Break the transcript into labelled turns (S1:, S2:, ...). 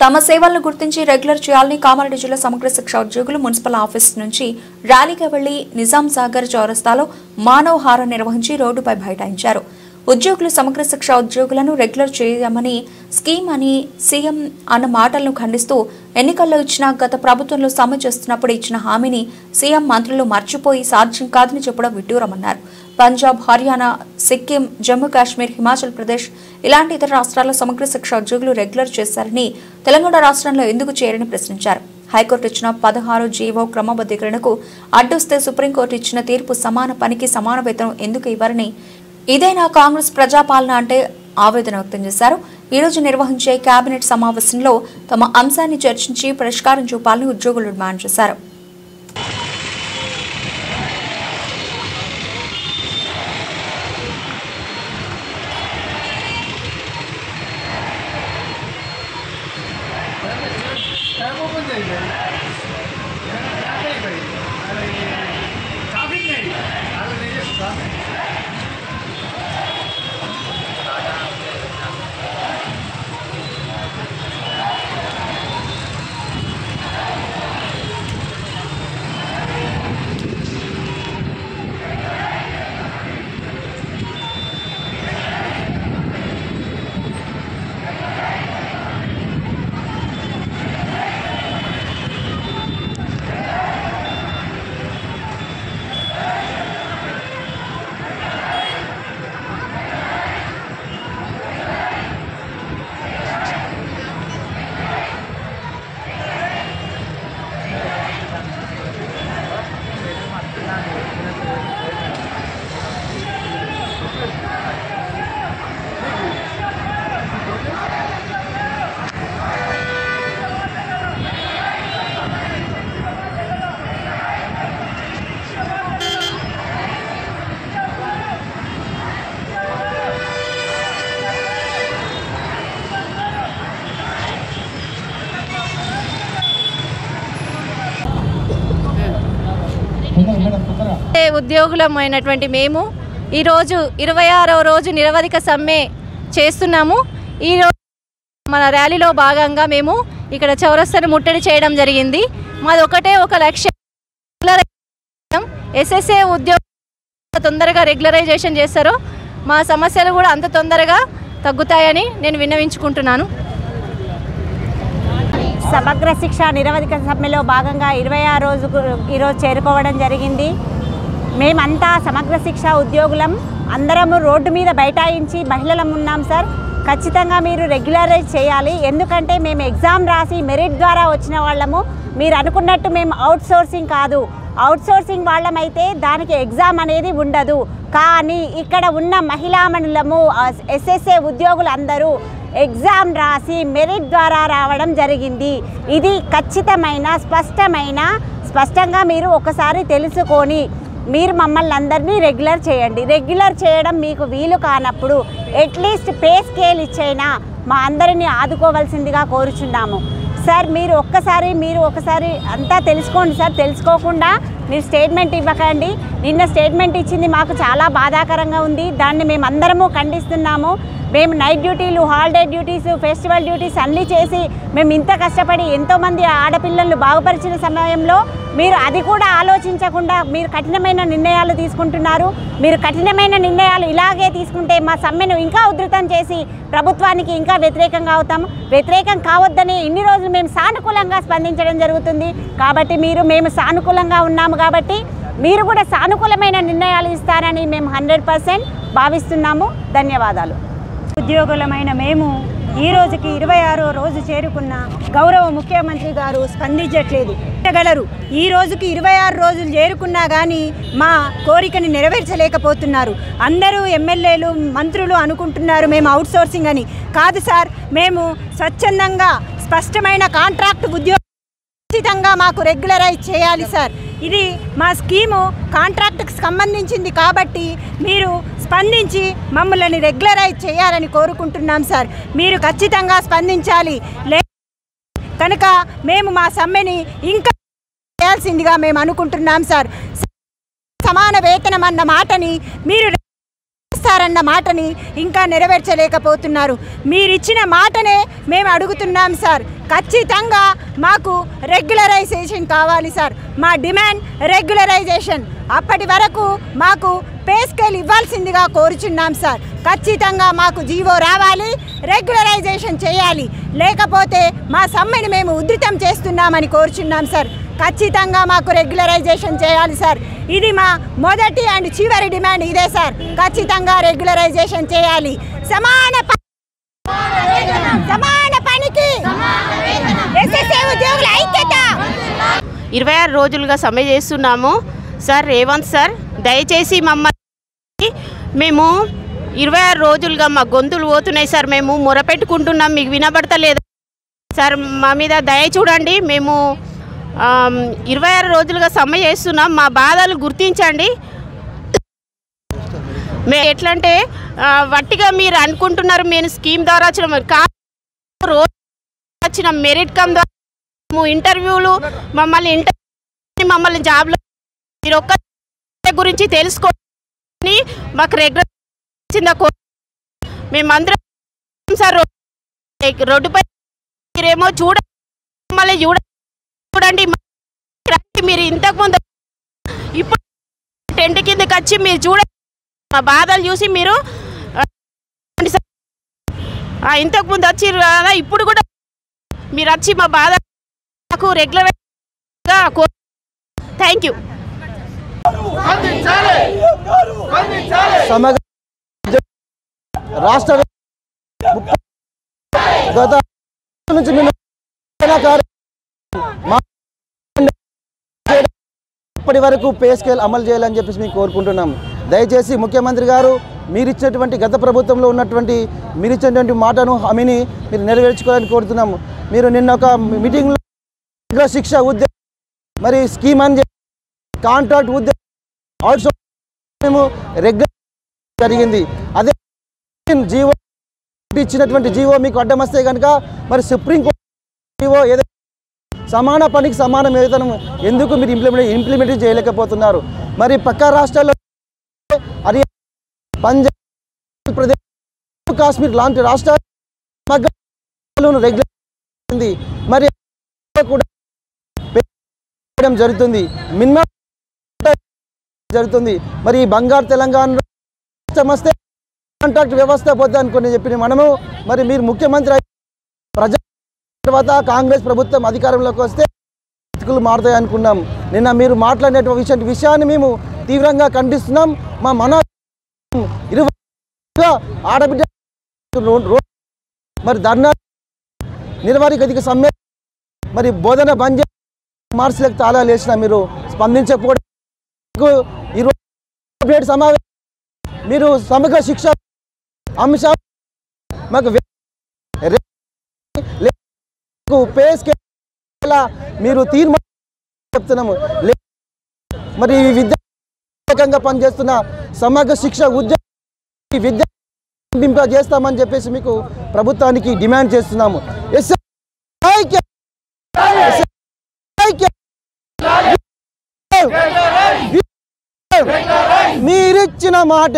S1: తమ సేవలను గుర్తించి రెగ్యులర్ చేయాలని కామారెడ్డి జిల్లా సమగ్ర శిక్ష ఉద్యోగులు మున్సిపల్ ఆఫీస్ నుంచి ర్యాలీగా వెళ్లి నిజాం సాగర్ చౌరస్తాలో మానవహారం నిర్వహించి రోడ్డుపై బైఠాయించారు. ఉద్యోగులు సమగ్ర శిక్ష ఉద్యోగులను రెగ్యులర్ చేయమని స్కీమ్ అని సీఎం అన్న మాటలను ఖండిస్తూ ఎన్నికల్లో ఇచ్చిన గత ప్రభుత్వంలో సమ్మె చేస్తున్నప్పుడు ఇచ్చిన హామీని సీఎం మంత్రులు మర్చిపోయి సాధ్యం కాదని చెప్పడం విడ్డూరమన్నారు. పంజాబ్, హర్యానా, సిక్కిం, జమ్మూ కాశ్మీర్, హిమాచల్ ప్రదేశ్ ఇలాంటి ఇతర రాష్ట్రాల్లో సమగ్ర శిక్ష ఉద్యోగులు రెగ్యులర్ చేశారని తెలంగాణ రాష్ట్రంలో ఎందుకు చేయరని ప్రశ్నించారు. హైకోర్టు ఇచ్చిన 16 జీవో క్రమబద్ధీకరణకు అడ్డొస్తే సుప్రీంకోర్టు ఇచ్చిన తీర్పు సమాన పనికి సమాన వేతనం ఎందుకు ఇవ్వరని, ఇదేనా కాంగ్రెస్ ప్రజాపాలన అంటే ఆవేదన వ్యక్తం చేశారు. ఈ రోజు నిర్వహించే కేబినెట్ సమావేశంలో తమ అంశాన్ని చర్చించి పరిష్కారం చూపాలని ఉద్యోగులు డిమాండ్ చేశారు.
S2: ఉద్యోగులమైనటువంటి మేము ఈరోజు 26వ రోజు నిరవధిక సమ్మె చేస్తున్నాము. ఈరోజు మన ర్యాలీలో భాగంగా మేము ఇక్కడ చౌరస్తాను ముట్టడి చేయడం జరిగింది. మాది ఒకటే ఒక లక్ష్యం, ఎస్ఎస్ఏ ఉద్యోగులు తొందరగా రెగ్యులరైజేషన్ చేస్తారో మా సమస్యలు కూడా అంత తొందరగా తగ్గుతాయని నేను విన్నవించుకుంటున్నాను.
S3: సమగ్ర శిక్ష నిరవధిక సమ్మెలో భాగంగా 26వ రోజుకు ఈరోజు చేరుకోవడం జరిగింది. మేమంతా సమగ్ర శిక్ష ఉద్యోగులం అందరము రోడ్డు మీద బైఠాయించి మహిళలం ఉన్నాం సార్. ఖచ్చితంగా మీరు రెగ్యులరైజ్ చేయాలి. ఎందుకంటే మేము ఎగ్జామ్ రాసి మెరిట్ ద్వారా వచ్చిన వాళ్ళము. మీరు అనుకున్నట్టు మేము అవుట్సోర్సింగ్ కాదు. అవుట్సోర్సింగ్ వాళ్ళమైతే దానికి ఎగ్జామ్ అనేది ఉండదు. కానీ ఇక్కడ ఉన్న మహిళామణులము ఎస్ఎస్ఏ ఉద్యోగులు అందరూ ఎగ్జామ్ రాసి మెరిట్ ద్వారా రావడం జరిగింది. ఇది ఖచ్చితమైన స్పష్టంగా మీరు ఒకసారి తెలుసుకొని మీరు మమ్మల్ని అందరినీ రెగ్యులర్ చేయండి. రెగ్యులర్ చేయడం మీకు వీలు కానప్పుడు అట్లీస్ట్ పే స్కేల్ ఇచ్చైనా మా అందరినీ ఆదుకోవాల్సిందిగా కోరుచున్నాము సార్. మీరు ఒకసారి అంతా తెలుసుకోండి సార్. తెలుసుకోకుండా మీరు స్టేట్మెంట్ ఇవ్వకండి. నిన్న స్టేట్మెంట్ ఇచ్చింది మాకు చాలా బాధాకరంగా ఉంది. దాన్ని మేము అందరము ఖండిస్తున్నాము. మేము నైట్ డ్యూటీలు, హాలిడే డ్యూటీస్, ఫెస్టివల్ డ్యూటీస్ అన్నీ చేసి మేము ఇంత కష్టపడి ఎంతోమంది ఆడపిల్లలను బాగుపరిచిన సమయంలో మీరు అది కూడా ఆలోచించకుండా మీరు కఠినమైన నిర్ణయాలు తీసుకుంటున్నారు. మీరు కఠినమైన నిర్ణయాలు ఇలాగే తీసుకుంటే మా సమ్మెను ఇంకా ఉధృతం చేసి ప్రభుత్వానికి ఇంకా వ్యతిరేకంగా అవుతాము. వ్యతిరేకం కావద్దని ఇన్ని రోజులు మేము సానుకూలంగా స్పందించడం జరుగుతుంది. కాబట్టి మేము సానుకూలంగా ఉన్నాము కాబట్టి మీరు కూడా సానుకూలమైన నిర్ణయాలు ఇస్తారని మేము 100% భావిస్తున్నాము. ధన్యవాదాలు.
S4: ఉద్యోగులమైన మేము ఈ రోజుకి 26వ రోజు చేరుకున్న గౌరవ ముఖ్యమంత్రి గారు స్పందించట్లేదు. ఈ రోజుకి 26 రోజులు చేరుకున్నా కానీ మా కోరికని నెరవేర్చలేకపోతున్నారు. అందరూ ఎమ్మెల్యేలు, మంత్రులు అనుకుంటున్నారు మేము అవుట్సోర్సింగ్ అని. కాదు సార్, మేము స్వచ్ఛందంగా స్పష్టమైన కాంట్రాక్ట్ ఉద్యోగం ఖచ్చితంగా మాకు రెగ్యులరైజ్ చేయాలి సార్. ఇది మా స్కీము కాంట్రాక్ట్కి సంబంధించింది కాబట్టి మీరు స్పందించి మమ్మల్ని రెగ్యులరైజ్ చేయాలని కోరుకుంటున్నాం సార్. మీరు ఖచ్చితంగా స్పందించాలి. కనుక మేము మా సమ్మెని ఇంకా చేయాల్సిందిగా మేము అనుకుంటున్నాం సార్. సమాన వేతనం అన్న మాటని మీరు చేస్తారన్న మాటని ఇంకా నెరవేర్చలేకపోతున్నారు. మీరిచ్చిన మాటనే మేము అడుగుతున్నాం సార్. ఖచ్చితంగా మాకు రెగ్యులరైజేషన్ కావాలి సార్. మా డిమాండ్ రెగ్యులరైజేషన్. అప్పటి వరకు మాకు పే స్కేల్ ఇవ్వాల్సిందిగా కోరుచున్నాం సార్. ఖచ్చితంగా మాకు జీవో రావాలి, రెగ్యులరైజేషన్ చేయాలి. లేకపోతే మా సమ్మెని మేము ఉధృతం చేస్తున్నామని కోరుచున్నాం సార్. ఖచ్చితంగా మాకు రెగ్యులరైజేషన్ చేయాలి సార్. ఇది మా మొదటి అండ్ చివరి డిమాండ్ ఇదే సార్. ఖచ్చితంగా రెగ్యులరైజేషన్ చేయాలి. సమాన పనికి ఎస్ఎస్ఏ ఉద్యోగుల ఐక్యత.
S5: 26 రోజులుగా సమ్మె చేస్తున్నాము సార్. రేవంత్ సార్ దయచేసి మమ్మల్ని, మేము 26 రోజులుగా మా గొంతులు పోతున్నాయి సార్. మేము మొరపెట్టుకుంటున్నాం, మీకు వినబడతలేదు సార్. మా మీద దయ చూడండి. మేము 26 రోజులుగా సమ్మె చేస్తున్నాం. మా బాధలు గుర్తించండి. మేము ఎట్లా అంటే వట్టిగా మీరు అనుకుంటున్నారు మేము స్కీమ్ ద్వారా వచ్చిన మెరిట్ కమ్ ద్వారా ఇంటర్వ్యూలు మమ్మల్ని జాబ్లో మీరు ఒక్క గురించి తెలుసుకొని మాకు రెగ్యులర్ మేమందరం సార్. రోడ్డుపై మీరేమో మళ్ళీ చూడండి. మీరు ఇంతకుముందు ఇప్పుడు టెంట్ కిందకి వచ్చి మీరు చూడండి, మా బాధలు చూసి మీరు ఇంతకుముందు వచ్చి కదా, ఇప్పుడు కూడా మీరు వచ్చి మా బాధ నాకు రెగ్యులర్గా థ్యాంక్ యూ.
S6: రాష్ట్ర గత నుంచి ఇప్పటి వరకు పే స్కేల్ అమలు చేయాలని చెప్పేసి మేము కోరుకుంటున్నాం. దయచేసి ముఖ్యమంత్రి గారు మీరిచ్చినటువంటి గత ప్రభుత్వంలో ఉన్నటువంటి మీరిచ్చినటువంటి మాటను హామీని మీరు నెరవేర్చుకోవాలని కోరుతున్నాము. మీరు నిన్న ఒక మీటింగ్లో శిక్ష ఉద్యోగం మరి స్కీమ్ అని కాంట్రాక్ట్ ఉద్యోగం అవుట్సోర్సింగ్ మేము రెగ్యులర్ జరిగింది. అదే జీవో ఇచ్చినటువంటి జీవో మీకు అడ్డం వస్తే కనుక మరి సుప్రీంకోర్టు జీవో ఏదైతే సమాన పనికి సమాన వేతనం ఎందుకు మీరు ఇంప్లిమెంట్ చేయలేకపోతున్నారు? మరి పక్క రాష్ట్రాల్లో హర్యానా, పంజాబ్ ప్రదేశ్, కాశ్మీర్ లాంటి రాష్ట్రాలు రెగ్యులర్ మరి కూడా జరుగుతుంది, మినిమం జరుగుతుంది. మరి బంగారు తెలంగాణలో వస్తే కాంట్రాక్ట్ వ్యవస్థ పోతే అనుకుని చెప్పి మనము మరి మీరు ముఖ్యమంత్రి ప్రజా తర్వాత కాంగ్రెస్ ప్రభుత్వం అధికారంలోకి వస్తే బతుకులు మారుతాయి అనుకున్నాం. నిన్న మీరు మాట్లాడినటువంటి విషయాన్ని మేము తీవ్రంగా ఖండిస్తున్నాం. మా మన 20 ఆడబిడ్డ మరి ధర్నా నిర్వహణ సమ్మె మరి బోధన బంద్ మార్చిలకు తాళాలు వేసిన మీరు స్పందించకపోవడం, ఈరోజు సమావేశం మీరు సమగ్ర శిక్ష అంశం మాకు పే స్కేల్ మీరు తీర్మానం చెప్తున్నాము. మరి ఈ విద్యాకంగా పనిచేస్తున్న సమగ్ర శిక్ష ఉద్యోగ విద్య చేస్తామని చెప్పేసి మీకు ప్రభుత్వానికి డిమాండ్ చేస్తున్నాము. మీరిచ్చిన మాట